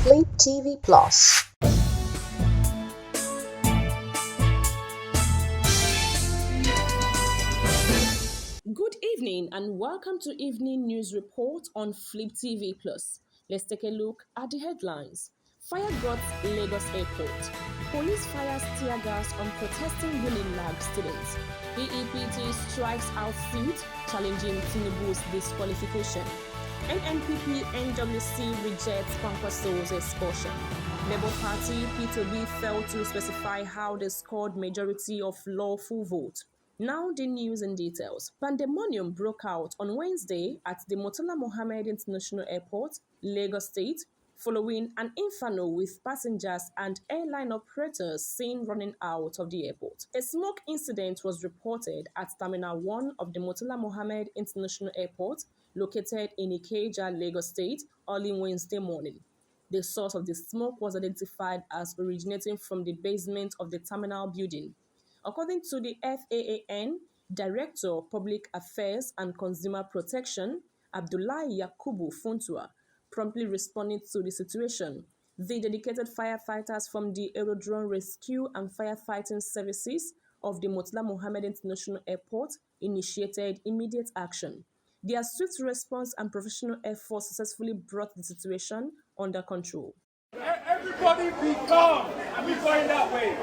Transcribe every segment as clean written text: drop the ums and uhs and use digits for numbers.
Flip TV Plus. Good evening and welcome to Evening News Report on Flip TV Plus. Let's take a look at the headlines. Fire guts Lagos Airport. Police fires tear gas on protesting Unilag students. EEPT strikes out suit challenging Tinubu's disqualification. NNPP NWC rejects Kwankwaso's expulsion. Labour Party P2B failed to specify how they scored majority of lawful vote. Now the news and details. Pandemonium broke out on Wednesday at the Murtala Mohammed International Airport, Lagos State, following an inferno with passengers and airline operators seen running out of the airport. A smoke incident was reported at Terminal 1 of the Murtala Mohammed International Airport, located in Ikeja, Lagos State, early Wednesday morning. The source of the smoke was identified as originating from the basement of the terminal building. According to the FAAN, Director of Public Affairs and Consumer Protection, Abdullahi Yakubu Funtua, promptly responding to the situation. The dedicated firefighters from the Aerodrome Rescue and Firefighting Services of the Murtala Mohammed International Airport initiated immediate action. Their swift response and professional efforts successfully brought the situation under control. Everybody be calm and be going that way.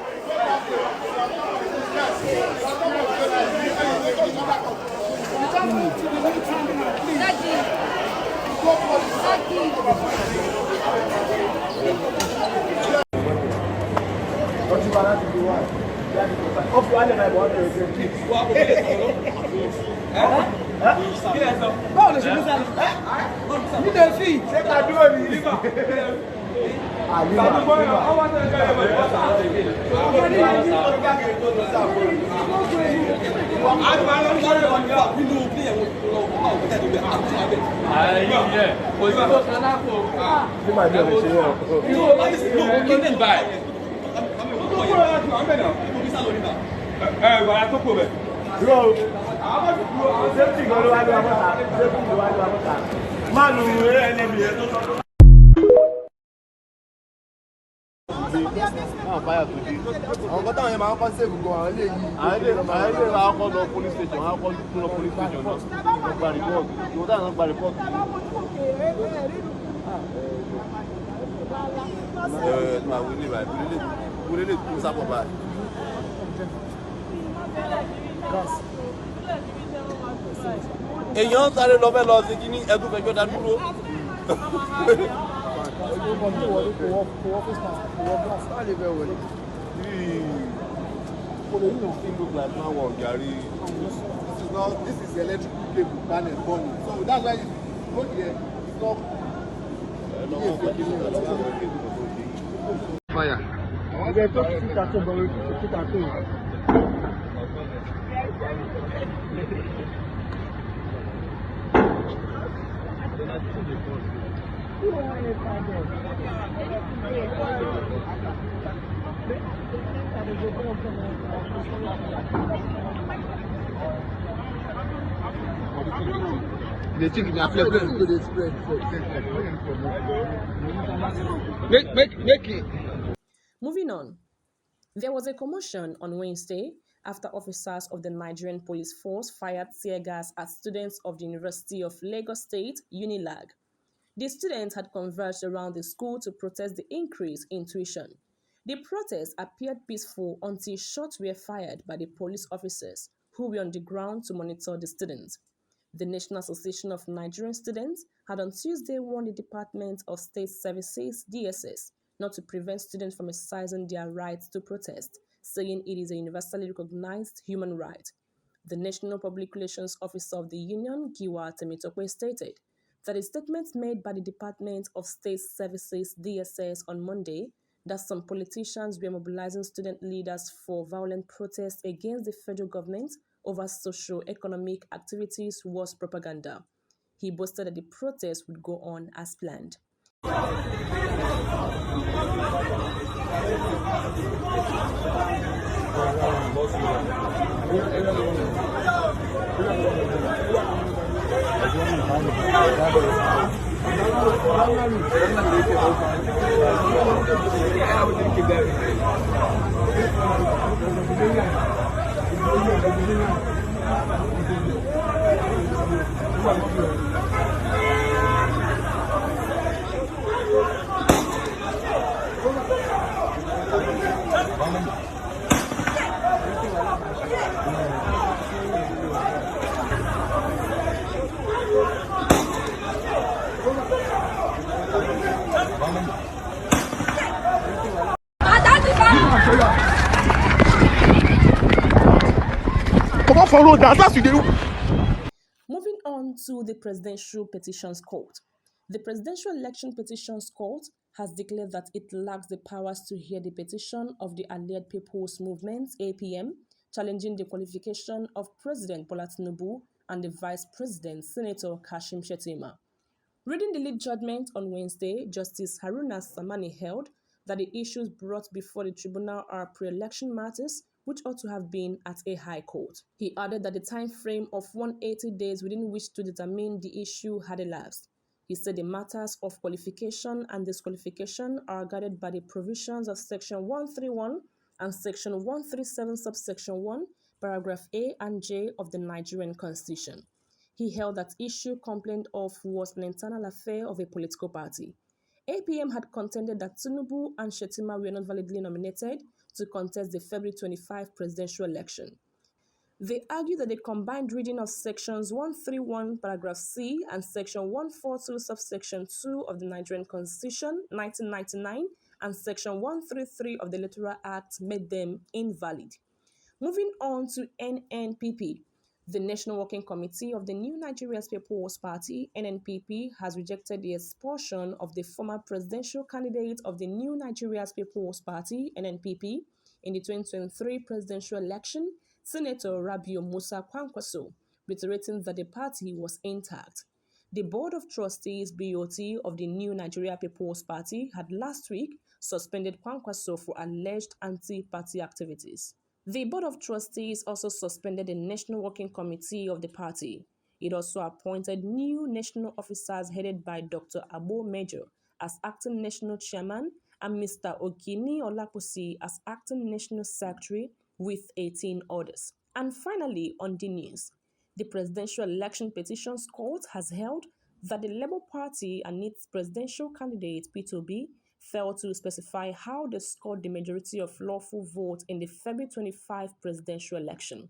Èèyàn sáré lọ fẹ́ lọ sí kíní ẹ̀dùn fẹjọ́ dá dúró. This is electrical cable panel burning. So that's why you go there. It's not fire. They think they are flexible to the spread. Make it. Moving on, there was a commotion on Wednesday after officers of the Nigerian police force fired tear gas at students of the University of Lagos State, Unilag. The students had converged around the school to protest the increase in tuition. The protest appeared peaceful until shots were fired by the police officers who were on the ground to monitor the students. The National Association of Nigerian Students had on Tuesday warned the Department of State Services, DSS, not to prevent students from exercising their rights to protest, saying it is a universally recognized human right. The National Public Relations Officer of the Union, Giwa Temitope, stated that a statement made by the Department of State Services, DSS, on Monday that some politicians were mobilizing student leaders for violent protests against the federal government over socio-economic activities was propaganda. He boasted that the protest would go on as planned. Moving on to the Presidential Petitions Court. The Presidential Election Petitions Court has declared that it lacks the powers to hear the petition of the Allied People's Movement (APM) challenging the qualification of President Bola Tinubu and the Vice President Senator Kashim Shettima. Reading the lead judgment on Wednesday, Justice Haruna Samani held that the issues brought before the tribunal are pre-election matters which ought to have been at a high court. He added that the time frame of 180 days within which to determine the issue had elapsed. He said the matters of qualification and disqualification are guarded by the provisions of Section 131 and Section 137 subsection 1, paragraph A and J of the Nigerian Constitution. He held that issue complained of was an internal affair of a political party. APM had contended that Tinubu and Shettima were not validly nominated to contest the February 25 presidential election. They argued that the combined reading of Sections 131, paragraph C, and Section 142, subsection 2 of the Nigerian Constitution, 1999, and Section 133 of the Electoral Act made them invalid. Moving on to NNPP. The National Working Committee of the New Nigerian People's Party, NNPP, has rejected the expulsion of the former presidential candidate of the New Nigerian People's Party, NNPP, in the 2023 presidential election, Senator Rabiu Musa Kwankwaso, reiterating that the party was intact. The Board of Trustees (BOT) of the New Nigeria People's Party had last week suspended Kwankwaso for alleged anti-party activities. The Board of Trustees also suspended the National Working Committee of the party. It also appointed new national officers headed by Dr. Abo Major as acting national chairman and Mr. Ogini Olapusi as acting national secretary with 18 others. And finally, on the news, the Presidential Election Petitions Court has held that the Labour Party and its presidential candidate P2B failed to specify how they scored the majority of lawful votes in the February 25 presidential election.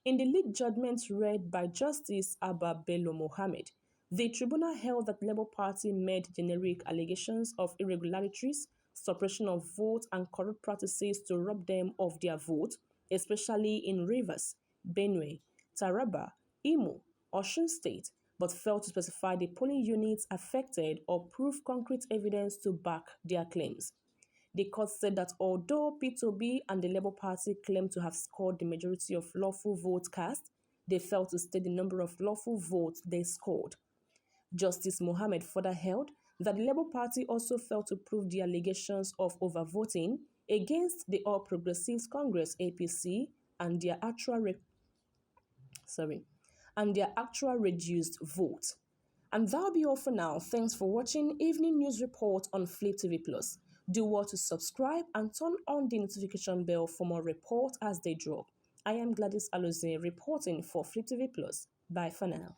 In the lead judgment read by Justice Abba Bello Mohammed, the tribunal held that the Labour Party made generic allegations of irregularities, suppression of votes, and corrupt practices to rob them of their vote, especially in Rivers, Benue, Taraba, Imo, Osun State, but failed to specify the polling units affected or prove concrete evidence to back their claims. The court said that although P2B and the Labour Party claimed to have scored the majority of lawful votes cast, they failed to state the number of lawful votes they scored. Justice Mohammed further held that the Labour Party also failed to prove the allegations of overvoting against the All Progressives Congress (APC) and their actual reduced vote. And that'll be all for now. Thanks for watching Evening News Report on Flip TV+. Do well to subscribe and turn on the notification bell for more reports as they drop. I am Gladys Alozie reporting for Flip TV+. Bye for now.